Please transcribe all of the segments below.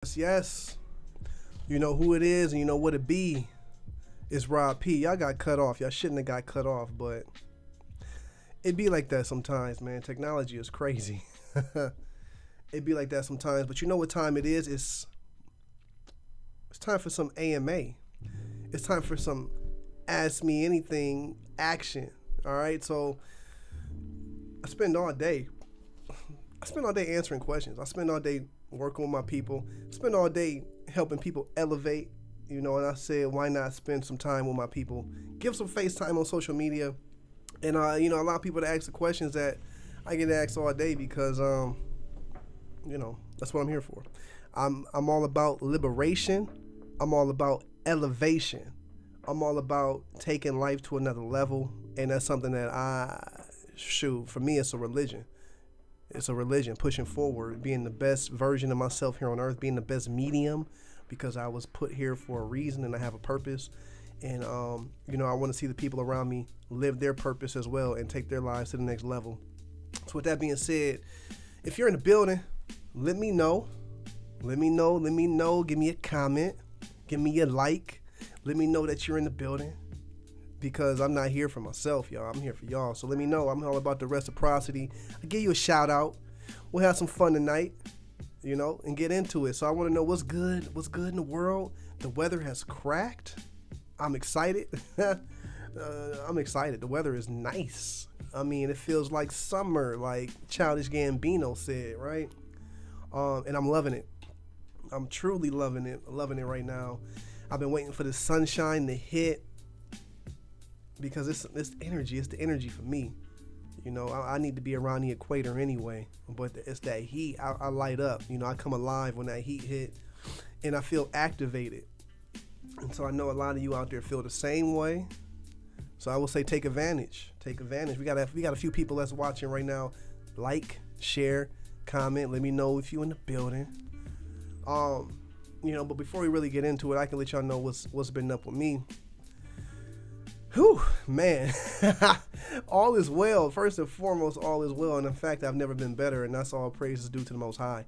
Yes, yes. You know who it is and you know what it be. It's Rob P. Y'all got cut off. Y'all shouldn't have got cut off, but it be like that sometimes, man. Technology is crazy. It be like that sometimes, but you know what time it is? It's time for some AMA. It's time for some Ask Me Anything action. All right, so I spend all day. I spend all day answering questions. I spend all day working with my people. I spend all day helping people elevate. And I said, why not spend some time with my people? Give some FaceTime on social media, and allow people to ask the questions that I get asked all day because that's what I'm here for. I'm all about liberation. I'm all about elevation. I'm all about taking life to another level, and that's something that for me, it's a religion. It's a religion, pushing forward, being the best version of myself here on earth, being the best medium, because I was put here for a reason and I have a purpose. And, I want to see the people around me live their purpose as well and take their lives to the next level. So with that being said, if you're in the building, let me know. Let me know. Give me a comment. Give me a like. Let me know that you're in the building, because I'm not here for myself, y'all. I'm here for y'all. So let me know. I'm all about the reciprocity. I'll give you a shout out. We'll have some fun tonight, and get into it. So I want to know what's good in the world. The weather has cracked. I'm excited. I'm excited. The weather is nice. I mean, it feels like summer, like Childish Gambino said, right? And I'm loving it. I'm truly loving it right now. I've been waiting for the sunshine to hit, because it's energy. It's the energy for me. I need to be around the equator anyway, but it's that heat. I light up. I come alive when that heat hit, and I feel activated. And so I know a lot of you out there feel the same way. So I will say, take advantage. Take advantage. We got a few people that's watching right now. Like, share, comment. Let me know if you in the building. But before we really get into it, I can let y'all know what's been up with me. Whew, man. All is well. First and foremost, all is well. And in fact, I've never been better, and that's all praise is due to the Most High.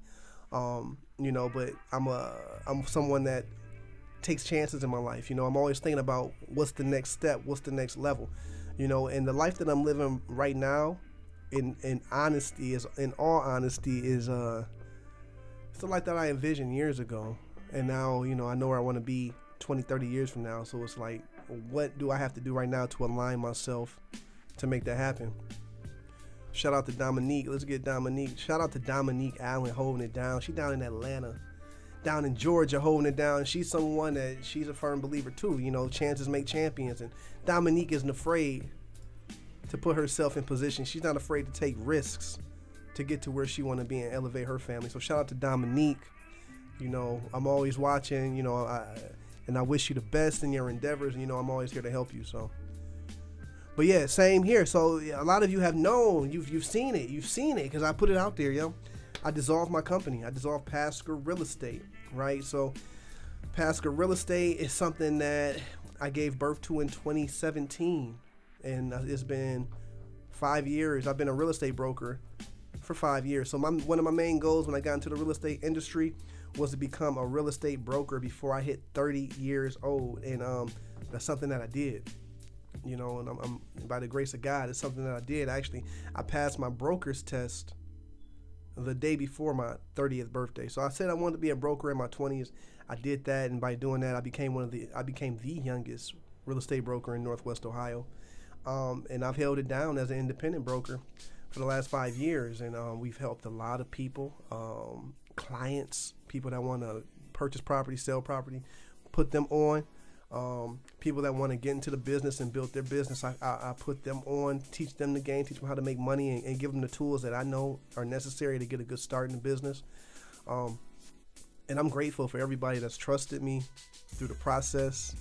But I'm someone that takes chances in my life. I'm always thinking about what's the next step, what's the next level. And the life that I'm living right now, in all honesty, is it's the life that I envisioned years ago. And now, I know where I want to be 20, 30 years from now. So it's like, what do I have to do right now to align myself to make that happen? Shout out to Dominique. Let's get Dominique. Shout out to Dominique Allen holding it down. She down in Atlanta, down in Georgia holding it down. She's someone that she's a firm believer too. Chances make champions. And Dominique isn't afraid to put herself in position. She's not afraid to take risks to get to where she want to be and elevate her family. So shout out to Dominique. I'm always watching, and I wish you the best in your endeavors. And, I'm always here to help you. So, but yeah, same here. So a lot of you have known, you've seen it. You've seen it because I put it out there, yo. I dissolved my company. I dissolved Pasker Real Estate, right? So Pasker Real Estate is something that I gave birth to in 2017. And it's been 5 years. I've been a real estate broker for 5 years. So one of my main goals when I got into the real estate industry was to become a real estate broker before I hit 30 years old. And that's something that I did. And I'm by the grace of God, it's something that I did. Actually, I passed my broker's test the day before my 30th birthday. So I said I wanted to be a broker in my 20s. I did that, and by doing that, I became the youngest real estate broker in Northwest Ohio. And I've held it down as an independent broker for the last 5 years, and we've helped a lot of people, clients, people that want to purchase property, sell property, put them on. People that want to get into the business and build their business, I put them on, teach them the game, teach them how to make money, and give them the tools that I know are necessary to get a good start in the business. And I'm grateful for everybody that's trusted me through the process,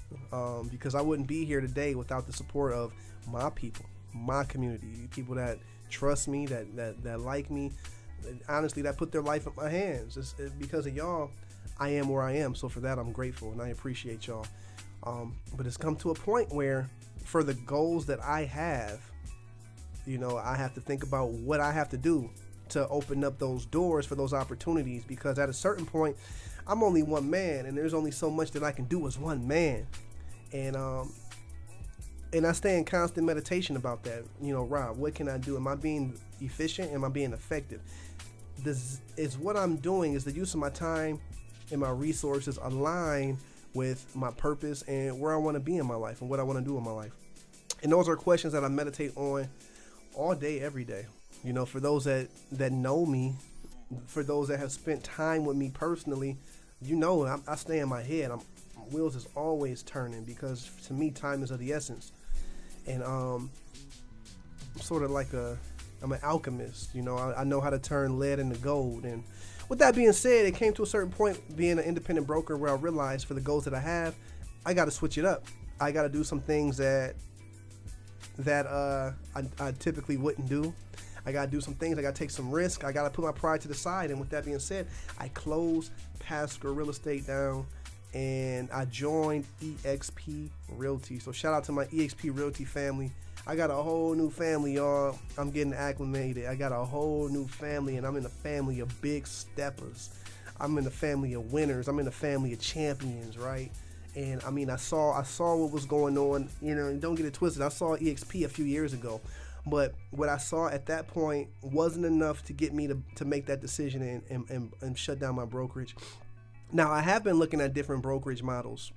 because I wouldn't be here today without the support of my people, my community, people that trust me, that like me. Honestly, that put their life in my hands. It's because of y'all, I am where I am. So for that, I'm grateful, and I appreciate y'all. But it's come to a point where for the goals that I have, I have to think about what I have to do to open up those doors for those opportunities, because at a certain point I'm only one man, and there's only so much that I can do as one man. And I stay in constant meditation about that. You know, Rob, what can I do? Am I being efficient? Am I being effective? This is what I'm doing, is the use of my time and my resources align with my purpose and where I want to be in my life and what I want to do in my life. And those are questions that I meditate on all day, every day. You know, for those that know me, for those that have spent time with me personally, you know, I stay in my head. Wheels is always turning, because to me, time is of the essence. And I'm sort of like I'm an alchemist. You know, I know how to turn lead into gold. And with that being said, it came to a certain point, being an independent broker, where I realized for the goals that I have, I got to switch it up. I got to do some things that I typically wouldn't do. I got to do some things. I got to take some risk. I got to put my pride to the side. And with that being said, I closed Pasker Real Estate down, and I joined EXP Realty. So shout out to my EXP Realty family. I got a whole new family, y'all. I'm getting acclimated. I got a whole new family, and I'm in the family of big steppers. I'm in the family of winners. I'm in the family of champions, right? And I mean, I saw what was going on, you know, and don't get it twisted. I saw EXP a few years ago, but what I saw at that point wasn't enough to get me to make that decision and shut down my brokerage. Now, I have been looking at different brokerage models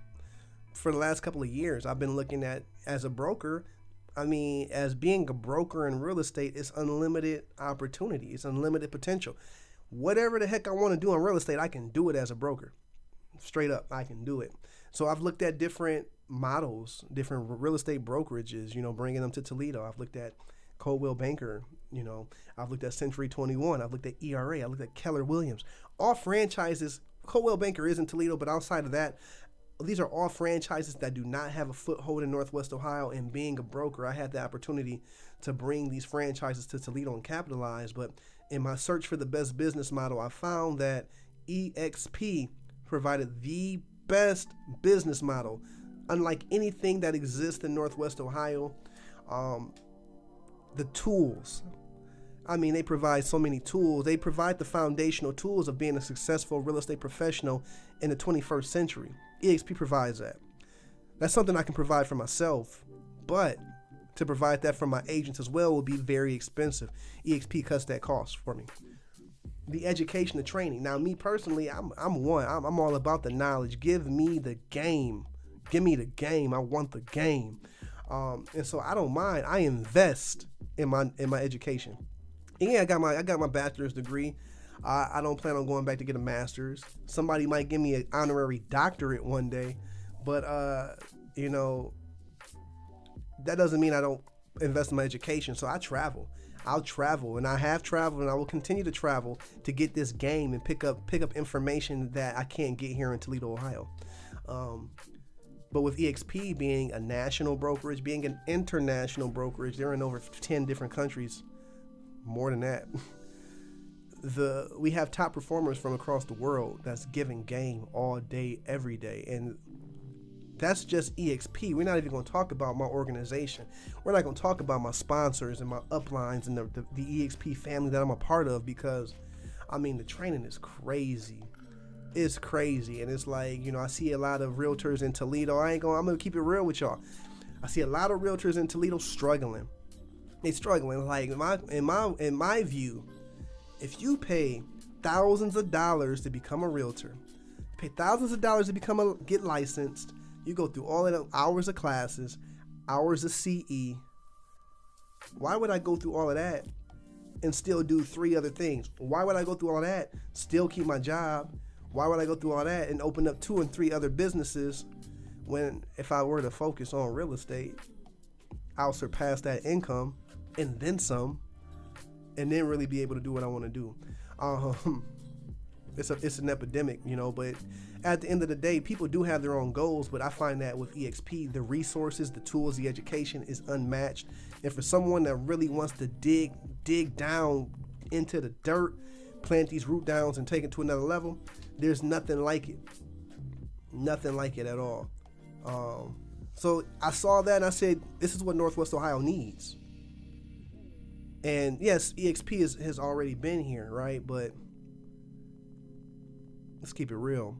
for the last couple of years. I've been looking at, as a broker, I mean, as being a broker in real estate, it's unlimited opportunity. It's unlimited potential. Whatever the heck I want to do in real estate, I can do it as a broker. Straight up, I can do it. So I've looked at different models, different real estate brokerages, you know, bringing them to Toledo. I've looked at Coldwell Banker, you know, I've looked at Century 21. I've looked at ERA. I looked at Keller Williams. All franchises. Coldwell Banker is in Toledo, but outside of that, these are all franchises that do not have a foothold in Northwest Ohio. And being a broker, I had the opportunity to bring these franchises to Toledo and capitalize. But in my search for the best business model, I found that EXP provided the best business model, unlike anything that exists in Northwest Ohio. The tools, I mean, they provide so many tools. They provide the foundational tools of being a successful real estate professional in the 21st century. EXP provides that. That's something I can provide for myself, but to provide that for my agents as well will be very expensive. EXP cuts that cost for me. The education, the training. Now, me personally, I'm all about the knowledge. Give me the game. Give me the game. I want the game. And so I don't mind. I invest in my education. And yeah, I got my bachelor's degree. I don't plan on going back to get a master's. Somebody might give me an honorary doctorate one day, but you know, that doesn't mean I don't invest in my education. So I travel. I'll travel, and I have traveled, and I will continue to travel to get this game and pick up information that I can't get here in Toledo, Ohio. But with EXP being a national brokerage, being an international brokerage, they're in over 10 different countries, more than that. We have top performers from across the world that's giving game all day, every day. And that's just EXP. We're not even going to talk about my organization. We're not going to talk about my sponsors and my uplines and the EXP family that I'm a part of, because, I mean, the training is crazy. It's crazy. And it's like, you know, I see a lot of realtors in Toledo. I'm going to keep it real with y'all. I see a lot of realtors in Toledo struggling. They're struggling. Like, in my view, if you pay thousands of dollars to become a realtor, pay thousands of dollars to get licensed, you go through all of the hours of classes, hours of CE. Why would I go through all of that and still do 3 other things? Why would I go through all of that, still keep my job? Why would I go through all that and open up 2 and 3 other businesses when, if I were to focus on real estate, I'll surpass that income and then some, and then really be able to do what I want to do? It's an epidemic, you know, but at the end of the day, people do have their own goals, but I find that with EXP, the resources, the tools, the education is unmatched. And for someone that really wants to dig down into the dirt, plant these root downs and take it to another level, there's nothing like it. Nothing like it at all. So I saw that and I said, this is what Northwest Ohio needs. And yes, EXP has already been here, right? But Let's keep it real.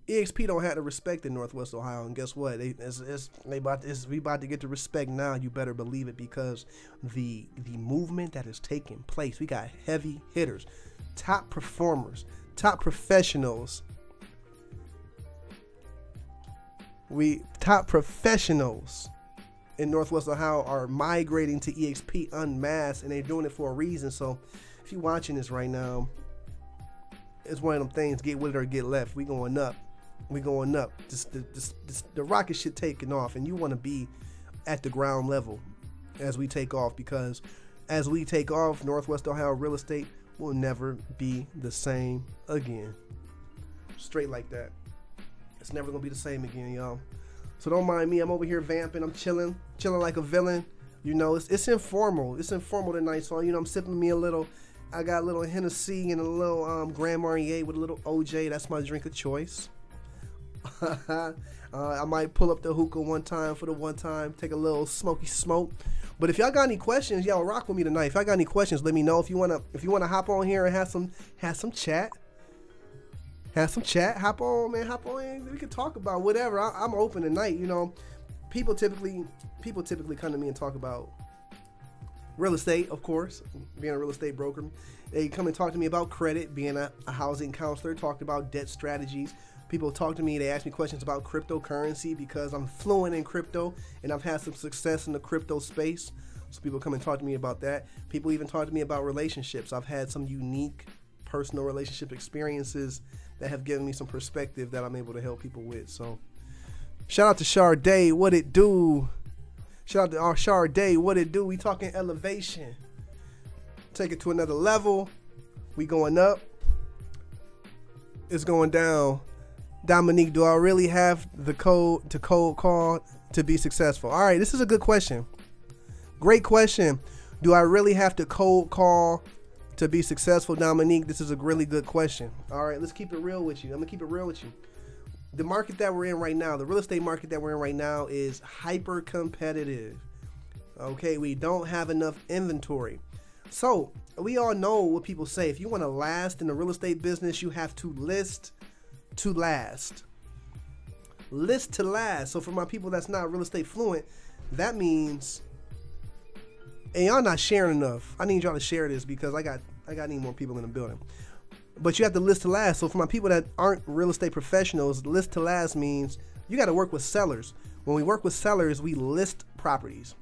EXP don't have the respect in Northwest Ohio, and guess what? We about to get the respect now. You better believe it, because the movement that is taking place. We got heavy hitters, top performers, top professionals. Top professionals in Northwest Ohio are migrating to EXP en masse, and they're doing it for a reason. So if you're watching this right now, it's one of them things, get with it or get left. We going up. The rocket shit taking off, and you want to be at the ground level as we take off, because as we take off, Northwest Ohio real estate will never be the same again. Straight like that. It's never going to be the same again, y'all. So don't mind me. I'm over here vamping. I'm chilling like a villain. You know, it's informal. It's informal tonight. So, you know, I'm sipping me a little. I got a little Hennessy and a little Grand Marnier with a little OJ. That's my drink of choice. I might pull up the hookah one time, take a little smoky smoke. But if y'all got any questions, y'all rock with me tonight. If y'all got any questions, let me know. If you wanna hop on here and have some chat. Hop on in. We can talk about whatever. I'm open tonight. You know, people typically come to me and talk about real estate, of course, being a real estate broker. They come and talk to me about credit, being a housing counselor, talked about debt strategies. People talk to me, they ask me questions about cryptocurrency, because I'm fluent in crypto and I've had some success in the crypto space. So people come and talk to me about that. People even talk to me about relationships. I've had some unique personal relationship experiences that have given me some perspective that I'm able to help people with. So shout out to Sharday, what it do? Shout out to our Sharday, what it do? We talking elevation. Take it to another level. We going up. It's going down. Dominique, do I really have the code to cold call to be successful? All right, this is a good question. Great question. Do I really have to cold call to be successful, Dominique? This is a really good question. All right, let's keep it real with you. I'm gonna keep it real with you. The market that we're in right now, the real estate market that we're in right now, is hyper competitive. Okay, we don't have enough inventory. So we all know what people say. If you want to last in the real estate business, you have to list to last. List to last. So for my people that's not real estate fluent, that means, and y'all not sharing enough. I need y'all to share this, because I need more people in the building. But you have to list to last. So for my people that aren't real estate professionals, list to last means you got to work with sellers. When we work with sellers, we list properties.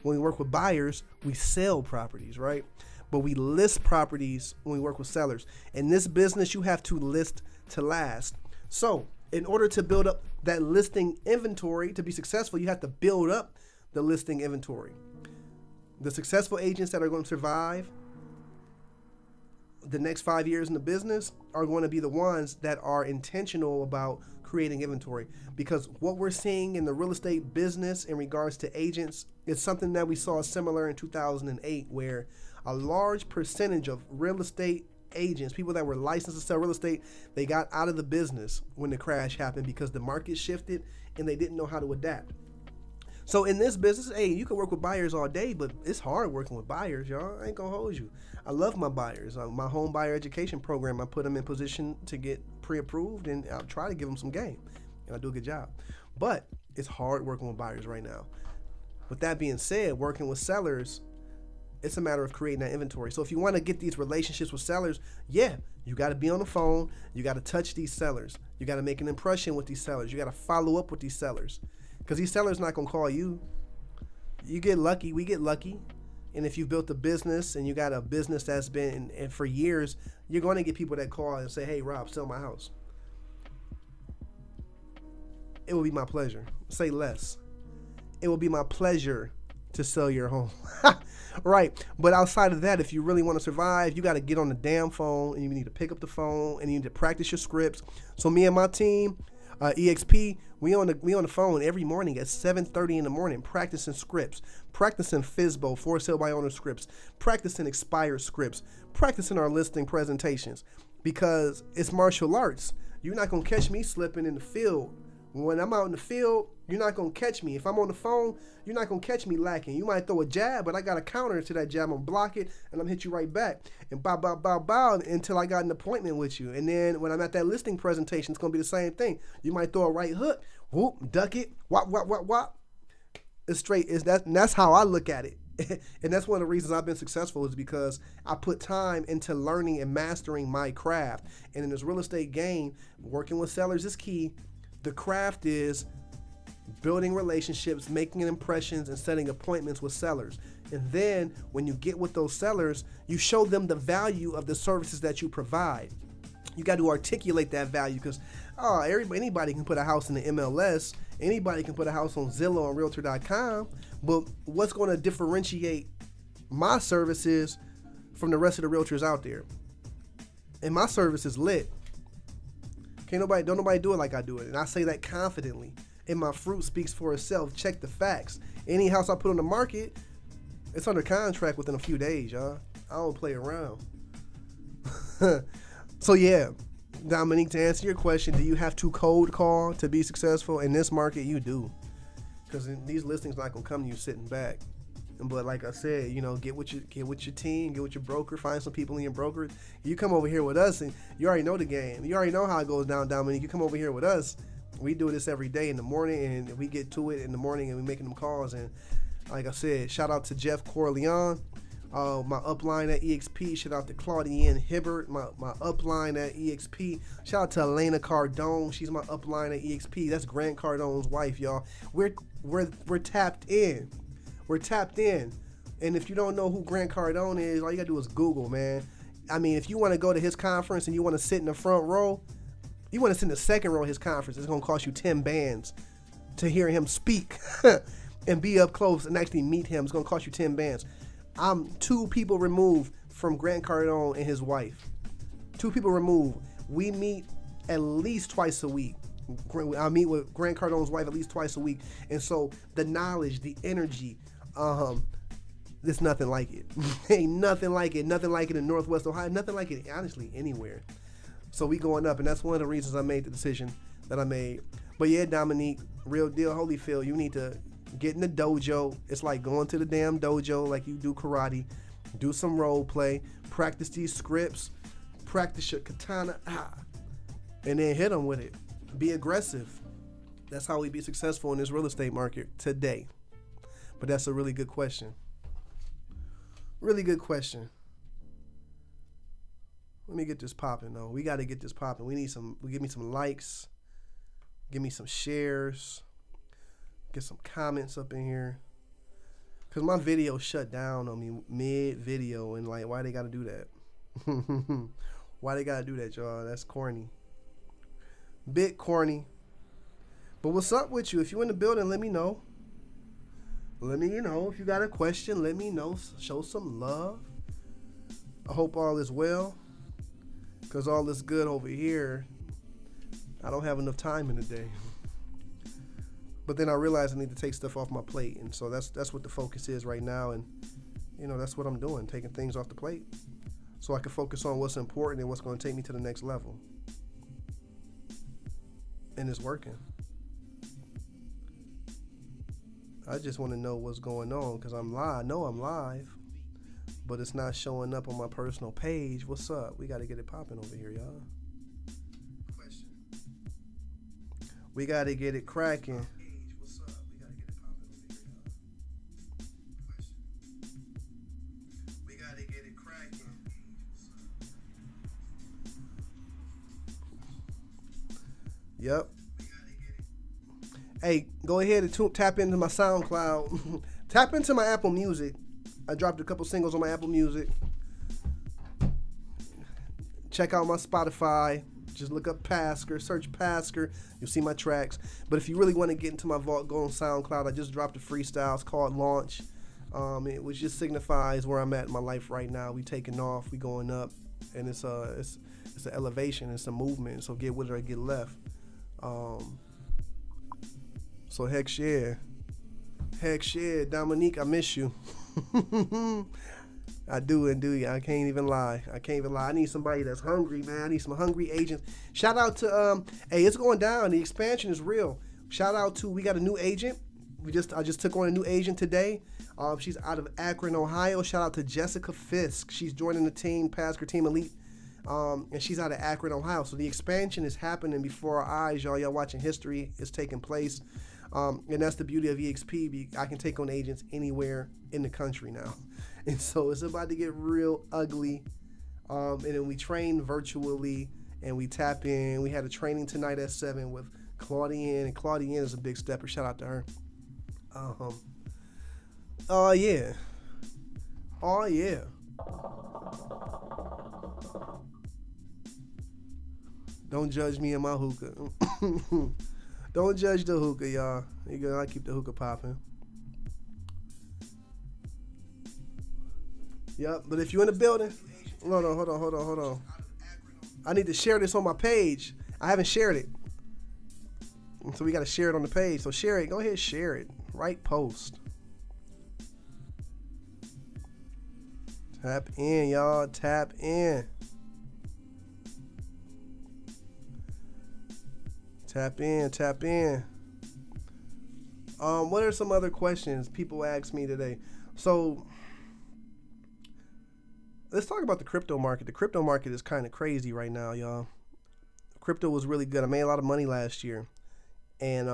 When we work with buyers, we sell properties, right? But we list properties when we work with sellers. In this business, you have to list to last. So in order to build up that listing inventory to be successful, you have to build up the listing inventory. The successful agents that are going to survive the next 5 years in the business are going to be the ones that are intentional about creating inventory, because what we're seeing in the real estate business in regards to agents is something that we saw similar in 2008, where a large percentage of real estate agents, people that were licensed to sell real estate, they got out of the business when the crash happened because the market shifted and they didn't know how to adapt. So in this business, hey, you can work with buyers all day, but it's hard working with buyers, y'all. I ain't gonna hold you. I love my buyers. My home buyer education program, I put them in position to get pre-approved, and I'll try to give them some game, and I do a good job. But it's hard working with buyers right now. With that being said, working with sellers, it's a matter of creating that inventory. So if you want to get these relationships with sellers, yeah, you got to be on the phone. You got to touch these sellers. You got to make an impression with these sellers. You got to follow up with these sellers, because these sellers not going to call you. You get lucky. We get lucky. And if you've built a business and you got a business that's been in for years, you're going to get people that call and say, hey, Rob, sell my house. It will be my pleasure. Say less. It will be my pleasure to sell your home. Right. But outside of that, if you really want to survive, you got to get on the damn phone, and you need to pick up the phone, and you need to practice your scripts. So me and my team, EXP, we on the phone every morning at 7:30 in the morning, practicing scripts, practicing FSBO, for sale by owner scripts, practicing expired scripts, practicing our listing presentations, because it's martial arts. You're not gonna catch me slipping in the field. When I'm out in the field, You're not going to catch me. If I'm on the phone, you're not going to catch me lacking. You might throw a jab, but I got a counter to that jab. I'm going to block it, and I'm going to hit you right back. And bow, bow, bow, bow until I got an appointment with you. And then when I'm at that listing presentation, it's going to be the same thing. You might throw a right hook, whoop, duck it, whop, whop, whop, whop. It's straight. And that's how I look at it. And that's one of the reasons I've been successful is because I put time into learning and mastering my craft. And in this real estate game, working with sellers is key. The craft is building relationships, making impressions, and setting appointments with sellers. And then when you get with those sellers, you show them the value of the services that you provide. You got to articulate that value because anybody can put a house in the MLS. Anybody can put a house on Zillow and Realtor.com. But what's going to differentiate my services from the rest of the realtors out there? And my service is lit. Don't nobody do it like I do it. And I say that confidently. And my fruit speaks for itself. Check the facts. Any house I put on the market, it's under contract within a few days, y'all. I don't play around. So yeah, Dominique, to answer your question, do you have to cold call to be successful? In this market, you do. Because these listings not going to come to you sitting back. But like I said, get with your team, get with your broker, find some people in your broker. You come over here with us and you already know the game. You already know how it goes down, Dominique. You come over here with us. We do this every day in the morning, and we get to it in the morning, and we're making them calls. And like I said, shout out to Jeff Corleone, my upline at EXP. Shout out to Claudienne Hibbert, my upline at EXP. Shout out to Elena Cardone. She's my upline at EXP. That's Grant Cardone's wife, y'all. We're tapped in. We're tapped in. And if you don't know who Grant Cardone is, all you gotta do is Google, man. I mean, if you want to go to his conference and you want to sit in the front row, you want to sit in the second row of his conference, it's going to cost you 10 bands to hear him speak and be up close and actually meet him. It's going to cost you 10 bands. I'm 2 people removed from Grant Cardone and his wife. 2 people removed. We meet at least twice a week. I meet with Grant Cardone's wife at least twice a week. And so the knowledge, the energy, there's nothing like it. Ain't nothing like it. Nothing like it in Northwest Ohio. Nothing like it, honestly, anywhere. So we going up, and that's one of the reasons I made the decision that I made. But yeah, Dominique, real deal, Holyfield, you need to get in the dojo. It's like going to the damn dojo like you do karate. Do some role play. Practice these scripts. Practice your katana. And then hit them with it. Be aggressive. That's how we be successful in this real estate market today. But that's a really good question. Really good question. Let me get this popping, though. We got to get this popping. Give me some likes. Give me some shares. Get some comments up in here. Because my video shut down on me mid-video. And, why they got to do that? Why they got to do that, y'all? That's corny. Bit corny. But what's up with you? If you're in the building, let me know. Let me know. If you got a question, let me know. Show some love. I hope all is well. Because all is good over here. I don't have enough time in the day. But then I realized I need to take stuff off my plate. And so that's what the focus is right now. And, that's what I'm doing. Taking things off the plate. So I can focus on what's important and what's going to take me to the next level. And it's working. I just want to know what's going on because I'm live. I know I'm live. But it's not showing up on my personal page. What's up? We got to get it popping over here, y'all. Question. We got to get it cracking. What's up? We got to get it popping over here, y'all. Question. We got to get it cracking. Yep. Hey, go ahead and tap into my SoundCloud. Tap into my Apple Music. I dropped a couple singles on my Apple Music. Check out my Spotify. Just look up Pasker. Search Pasker. You'll see my tracks. But if you really want to get into my vault, go on SoundCloud. I just dropped a freestyle. It's called Launch. Which just signifies where I'm at in my life right now. We taking off. We going up. And it's an elevation. It's a movement. So get with it or get left. So heck yeah. Heck yeah. Dominique, I miss you. I do. I can't even lie. I need somebody that's hungry, man. I need some hungry agents. Shout out to hey, it's going down. The expansion is real. Shout out to, we got a new agent. I just took on a new agent today. She's out of Akron, Ohio. Shout out to Jessica Fisk. She's joining the team, Pasker Team Elite. And she's out of Akron, Ohio. So the expansion is happening before our eyes, y'all. Y'all watching history is taking place. And that's the beauty of EXP. I can take on agents anywhere in the country now. And so it's about to get real ugly. And then we train virtually and we tap in. We had a training tonight at 7 with Claudienne. And Claudienne is a big stepper. Shout out to her. Oh, yeah. Oh, yeah. Don't judge me and my hookah. Don't judge the hookah, y'all. I keep the hookah popping. Yep, but if you're in the building, hold on. I need to share this on my page. I haven't shared it. So we got to share it on the page. So share it. Go ahead, share it. Right post. Tap in, y'all. Tap in. Tap in. What are some other questions people ask me today? So let's talk about the crypto market. The crypto market is kind of crazy right now, y'all. Crypto was really good. I made a lot of money last year. And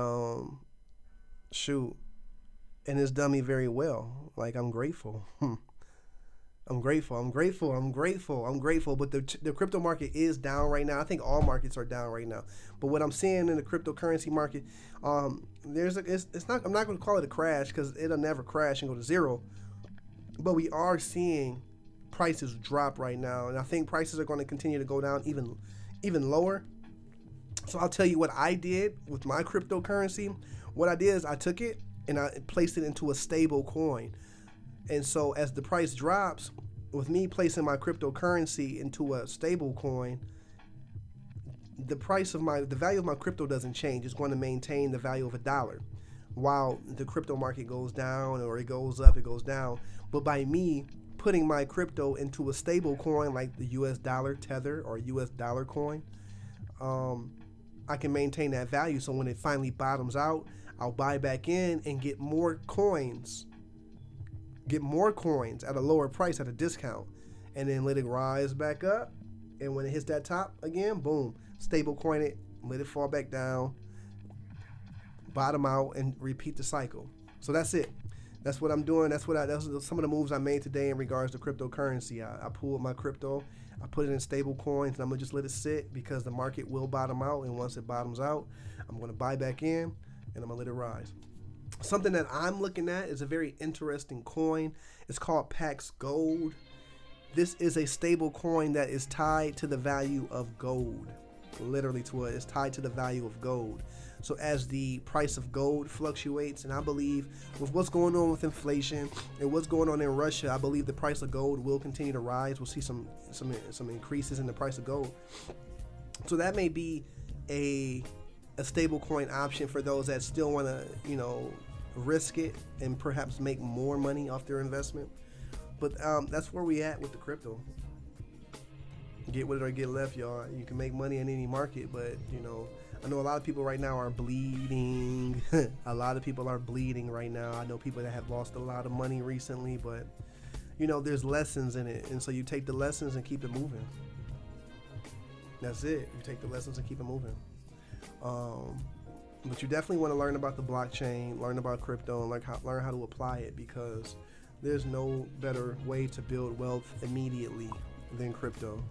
and it's done me very well. Like, I'm grateful. I'm grateful. But the crypto market is down right now. I think all markets are down right now. But what I'm seeing in the cryptocurrency market, I'm not going to call it a crash because it'll never crash and go to zero. But we are seeing prices drop right now, and I think prices are going to continue to go down even lower. So I'll tell you what I did with my cryptocurrency. What I did is I took it and I placed it into a stable coin. And so as the price drops, with me placing my cryptocurrency into a stable coin, the value of my crypto doesn't change. It's going to maintain the value of $1. While the crypto market goes down or it goes up, it goes down. But by me putting my crypto into a stable coin like the US dollar Tether or US dollar coin, I can maintain that value. So when it finally bottoms out, I'll buy back in and get more coins at a lower price, at a discount, and then let it rise back up. And when it hits that top again, boom, stable coin it, let it fall back down, bottom out, and repeat the cycle. So that's it. That's what I'm doing. That's some of the moves I made today in regards to cryptocurrency. I pulled my crypto, I put it in stable coins, and I'm gonna just let it sit because the market will bottom out. And once it bottoms out, I'm gonna buy back in and I'm gonna let it rise. Something that I'm looking at is a very interesting coin. It's called Pax Gold. This is a stable coin that is tied to the value of gold. Literally it's tied to the value of gold. So as the price of gold fluctuates, and I believe with what's going on with inflation and what's going on in Russia, I believe the price of gold will continue to rise. We'll see some increases in the price of gold. So that may be a stable coin option for those that still want to, risk it and perhaps make more money off their investment. But that's where we at with the crypto. Get with it or get left, y'all. You can make money in any market, but I know a lot of people right now are bleeding. A lot of people are bleeding right now. I know people that have lost a lot of money recently, but there's lessons in it, and so you take the lessons and keep it moving. That's it. You take the lessons and keep it moving. But you definitely want to learn about the blockchain, learn about crypto, and learn how to apply it, because there's no better way to build wealth immediately than crypto.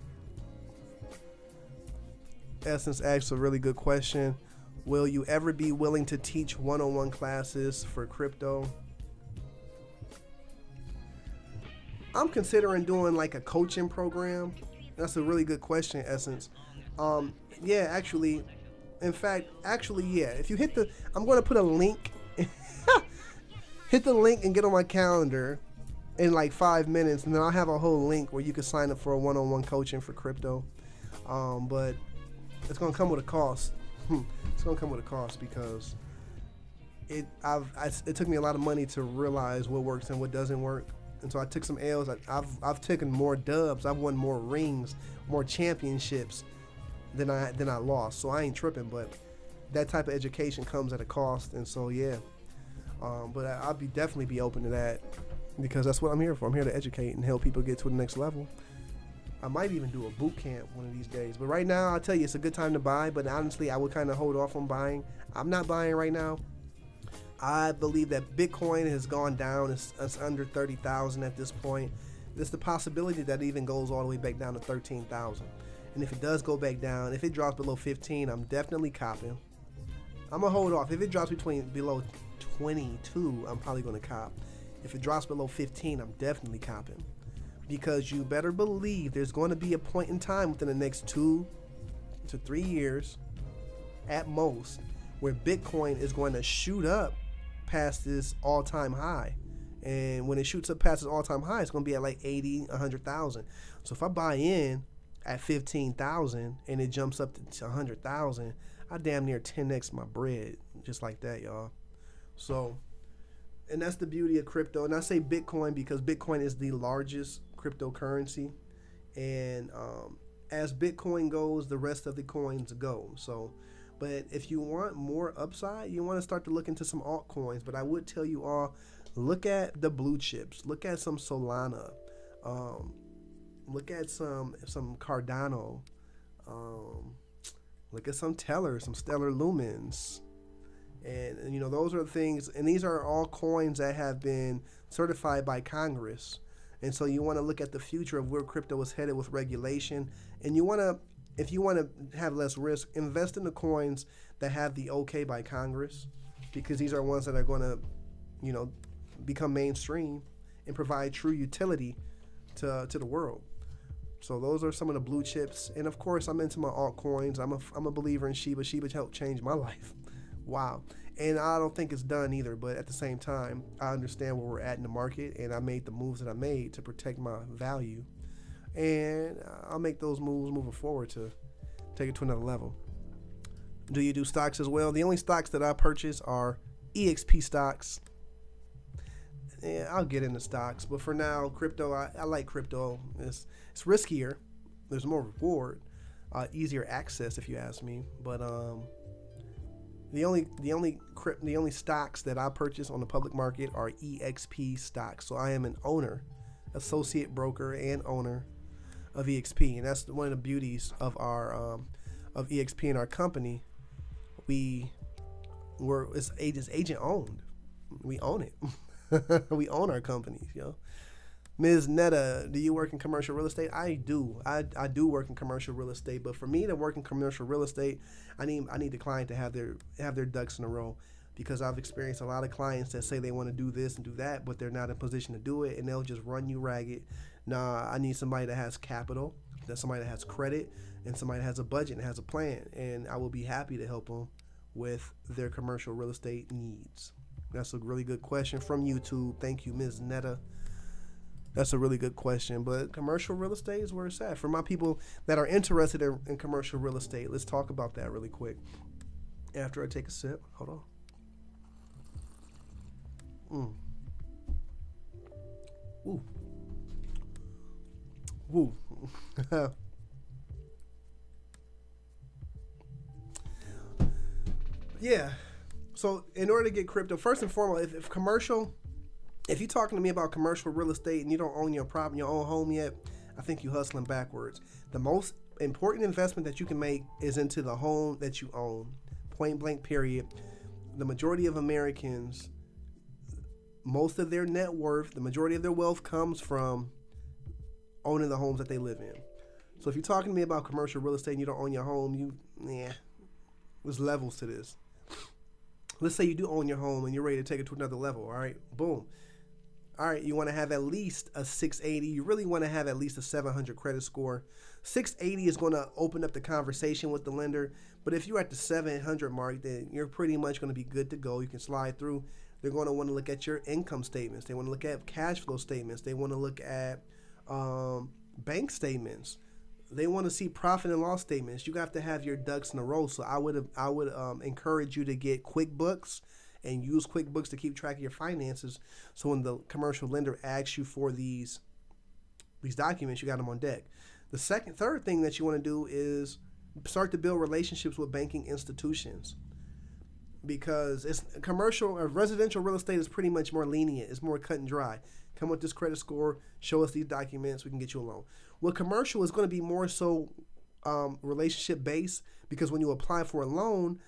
Essence asks a really good question. Will you ever be willing to teach one-on-one classes for crypto? I'm considering doing like a coaching program. That's a really good question, Essence. Yeah, actually. In fact, yeah. If you I'm going to put a link. Hit the link and get on my calendar in like 5 minutes, and then I'll have a whole link where you can sign up for a one-on-one coaching for crypto. But it's going to come with a cost. It's going to come with a cost because it took me a lot of money to realize what works and what doesn't work. And so I took some L's. I've taken more dubs. I've won more rings, more championships than I lost. So I ain't tripping, but that type of education comes at a cost. And so, yeah. But I'll definitely be open to that because that's what I'm here for. I'm here to educate and help people get to the next level. I might even do a boot camp one of these days. But right now, I'll tell you, it's a good time to buy. But honestly, I would kind of hold off on buying. I'm not buying right now. I believe that Bitcoin has gone down. It's under 30,000 at this point. There's the possibility that it even goes all the way back down to 13,000. And if it does go back down, if it drops below 15, I'm definitely copping. I'm going to hold off. If it drops below 22, I'm probably going to cop. If it drops below 15, I'm definitely copping. Because you better believe there's going to be a point in time within the next 2 to 3 years, at most, where Bitcoin is going to shoot up past this all-time high. And when it shoots up past this all-time high, it's going to be at like 80, 100,000. So if I buy in at 15,000 and it jumps up to 100,000, I damn near 10x my bread, just like that, y'all. So, and that's the beauty of crypto. And I say Bitcoin because Bitcoin is the largest cryptocurrency. And as Bitcoin goes, the rest of the coins go. So, but if you want more upside, you want to start to look into some altcoins. But I would tell you all, look at the blue chips. Look at some Solana. Look at some Cardano. Look at some Teller, some Stellar Lumens. And you know, those are things, and these are all coins that have been certified by Congress. And so you want to look at the future of where crypto is headed with regulation. And you want to, if you want to have less risk, invest in the coins that have the okay by Congress, because these are ones that are going to, you know, become mainstream and provide true utility to the world. So those are some of the blue chips. And of course, I'm into my altcoins. I'm a believer in Shiba. Shiba helped change my life. Wow. And I don't think it's done either, but at the same time, I understand where we're at in the market, and I made the moves that I made to protect my value. And I'll make those moves moving forward to take it to another level. Do you do stocks as well? The only stocks that I purchase are EXP stocks. Yeah, I'll get into stocks, but for now, crypto, I like crypto. It's riskier. There's more reward, easier access if you ask me. But the only stocks that I purchase on the public market are EXP stocks. So I am an owner, associate broker, and owner of EXP, and that's one of the beauties of our of EXP in our company. It's agent owned. We own it. We own our companies, yo. Ms. Netta, do you work in commercial real estate? I do. I do work in commercial real estate, but for me to work in commercial real estate, I need the client to have their ducks in a row, because I've experienced a lot of clients that say they want to do this and do that, but they're not in position to do it, and they'll just run you ragged. Nah, I need somebody that has capital, somebody that has credit, and somebody that has a budget and has a plan, and I will be happy to help them with their commercial real estate needs. That's a really good question from YouTube. Thank you, Ms. Netta. That's a really good question, but commercial real estate is where it's at. For my people that are interested in commercial real estate, let's talk about that really quick. After I take a sip, hold on. Ooh. Woo. Yeah. So in order to get crypto, first and foremost, if you're talking to me about commercial real estate and you don't own your own home yet, I think you're hustling backwards. The most important investment that you can make is into the home that you own. Point blank, period. The majority of Americans, most of their net worth, the majority of their wealth comes from owning the homes that they live in. So if you're talking to me about commercial real estate and you don't own your home, there's levels to this. Let's say you do own your home and you're ready to take it to another level. All right, boom. All right, you want to have at least a 680. You really want to have at least a 700 credit score. 680 is going to open up the conversation with the lender. But if you're at the 700 mark, then you're pretty much going to be good to go. You can slide through. They're going to want to look at your income statements. They want to look at cash flow statements. They want to look at bank statements. They want to see profit and loss statements. You have to have your ducks in a row. So I would encourage you to get QuickBooks and use QuickBooks to keep track of your finances. So when the commercial lender asks you for these documents, you got them on deck. The third thing that you want to do is start to build relationships with banking institutions. because it's commercial or residential real estate is pretty much more lenient. It's more cut and dry. Come with this credit score, show us these documents, we can get you a loan. Well, commercial is going to be more so relationship based, because when you apply for a loan,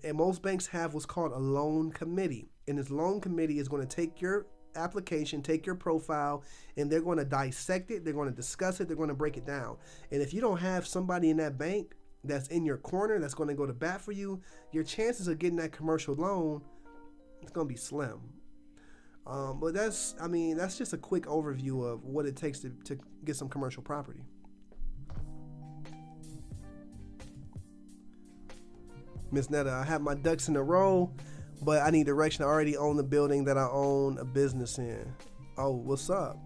and most banks have what's called a loan committee, and this loan committee is going to take your application, take your profile, and they're going to dissect it, they're going to discuss it, they're going to break it down. And if you don't have somebody in that bank that's in your corner that's going to go to bat for you, your chances of getting that commercial loan, it's going to be slim. But that's just a quick overview of what it takes to get some commercial property. Miss Netta, I have my ducks in a row, but I need direction. I already own the building that I own a business in. Oh, what's up?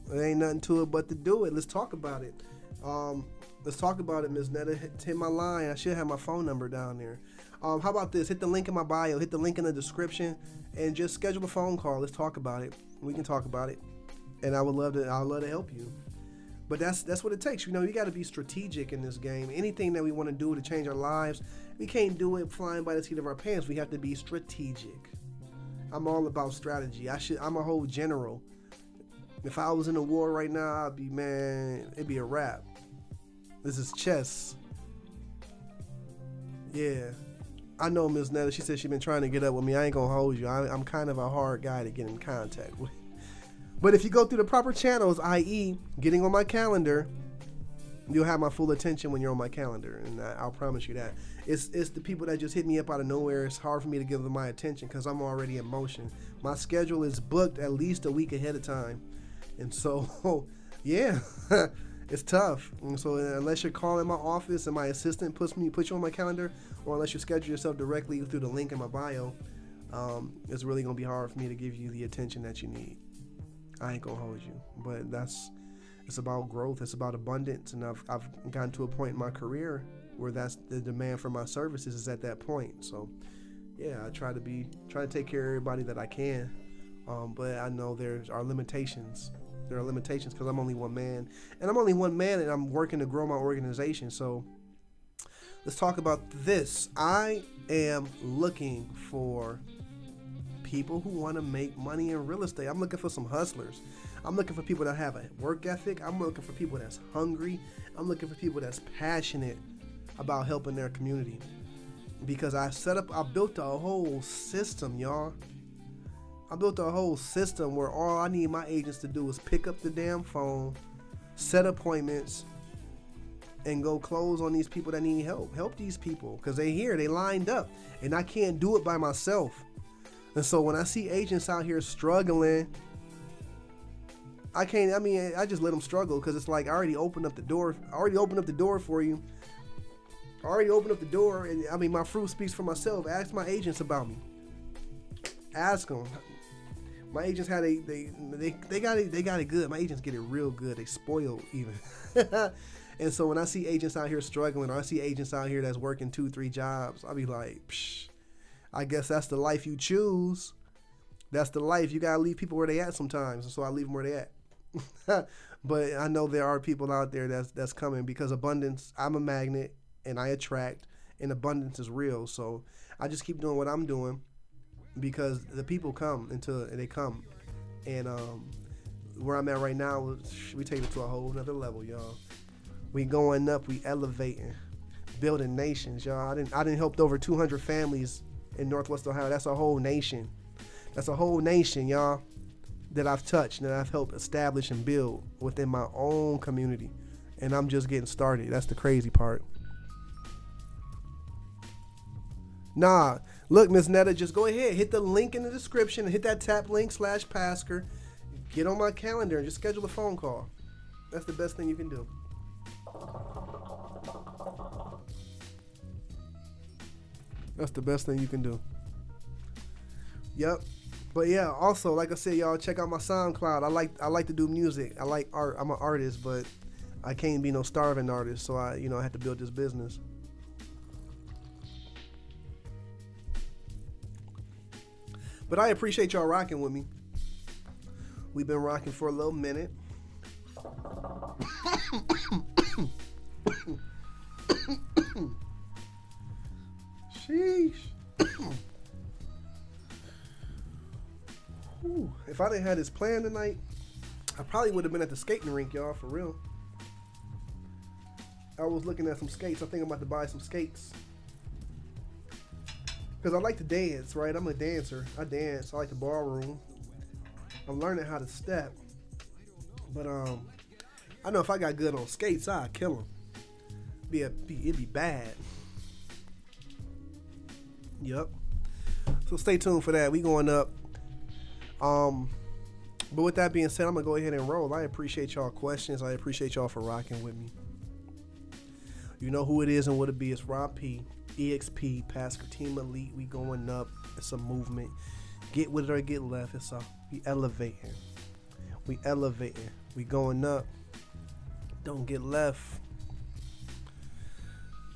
There ain't nothing to it but to do it. Let's talk about it. Let's talk about it, Miss Netta. Hit my line. I should have my phone number down there. How about this? Hit the link in my bio. Hit the link in the description, and just schedule a phone call. Let's talk about it. We can talk about it, and I'd love to help you. But that's what it takes. You know, you got to be strategic in this game. Anything that we want to do to change our lives, we can't do it flying by the seat of our pants. We have to be strategic. I'm all about strategy. I'm a whole general. If I was in a war right now, it'd be a wrap. This is chess. Yeah. I know Ms. Netta, she said she's been trying to get up with me. I ain't gonna hold you. I'm kind of a hard guy to get in contact with. But if you go through the proper channels, i.e. getting on my calendar, you'll have my full attention when you're on my calendar, and I'll promise you that. It's the people that just hit me up out of nowhere. It's hard for me to give them my attention because I'm already in motion. My schedule is booked at least a week ahead of time. And so, yeah, it's tough. And so unless you're calling my office and my assistant puts you on my calendar, or unless you schedule yourself directly through the link in my bio, it's really going to be hard for me to give you the attention that you need. I ain't going to hold you. But it's about growth. It's about abundance. And I've gotten to a point in my career where that's the demand for my services is at that point. So, yeah, I try to take care of everybody that I can. But I know there are limitations. There are limitations because I'm only one man. And I'm working to grow my organization. So let's talk about this. I am looking for people who want to make money in real estate. I'm looking for some hustlers. I'm looking for people that have a work ethic. I'm looking for people that's hungry. I'm looking for people that's passionate about helping their community. Because I built a whole system, y'all. I built a whole system where all I need my agents to do is pick up the damn phone, set appointments, and go close on these people that need help. Help these people because they lined up, and I can't do it by myself. And so when I see agents out here struggling, I just let them struggle because it's like I already opened up the door. I already opened up the door for you. I already opened up the door, and my fruit speaks for myself. Ask my agents about me. Ask them. My agents they got it good. My agents get it real good. They spoiled even. And so when I see agents out here struggling, or I see agents out here that's working 2-3 jobs, I'll be like, psh, I guess that's the life you choose. That's the life. You gotta leave people where they at sometimes, and so I leave them where they at. But I know there are people out there that's coming because abundance. I'm a magnet, and I attract, and abundance is real. So I just keep doing what I'm doing. Because the people come until they come. And where I'm at right now, we take it to a whole nother level, y'all. We going up, we elevating, building nations, y'all. I didn't help over 200 families in Northwest Ohio. That's a whole nation. That's a whole nation, y'all, that I've touched and that I've helped establish and build within my own community. And I'm just getting started. That's the crazy part. Nah, look, Miss Netta, just go ahead. Hit the link in the description. Hit that tap link /Pasker. Get on my calendar and just schedule a phone call. That's the best thing you can do. That's the best thing you can do. Yep. But yeah, also, like I said, y'all, check out my SoundCloud. I like to do music. I like art. I'm an artist, but I can't be no starving artist. So I have to build this business. But I appreciate y'all rocking with me. We've been rocking for a little minute. Sheesh. Whew. If I didn't have this plan tonight, I probably would have been at the skating rink, y'all, for real. I was looking at some skates. I think I'm about to buy some skates. Because I like to dance, right? I'm a dancer. I dance. I like the ballroom. I'm learning how to step. But I know if I got good on skates, I'd kill them. It'd be bad. Yep. So stay tuned for that. We going up. But with that being said, I'm gonna go ahead and roll. I appreciate y'all questions. I appreciate y'all for rocking with me. You know who it is and what it be. It's Rob P, EXP, Pasker, Team Elite. We going up. It's a movement. Get with it or get left. We elevating. We elevating. We going up. Don't get left.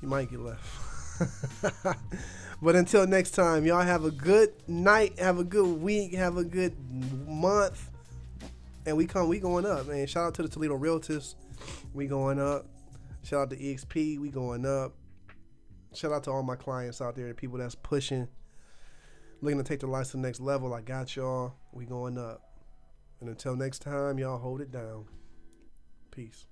You might get left. But until next time, y'all have a good night. Have a good week. Have a good month. And we going up, man. Shout out to the Toledo Realtors. We going up. Shout out to EXP. We going up. Shout out to all my clients out there, the people that's pushing, looking to take their lives to the next level. I got y'all. We going up. And until next time, y'all hold it down. Peace.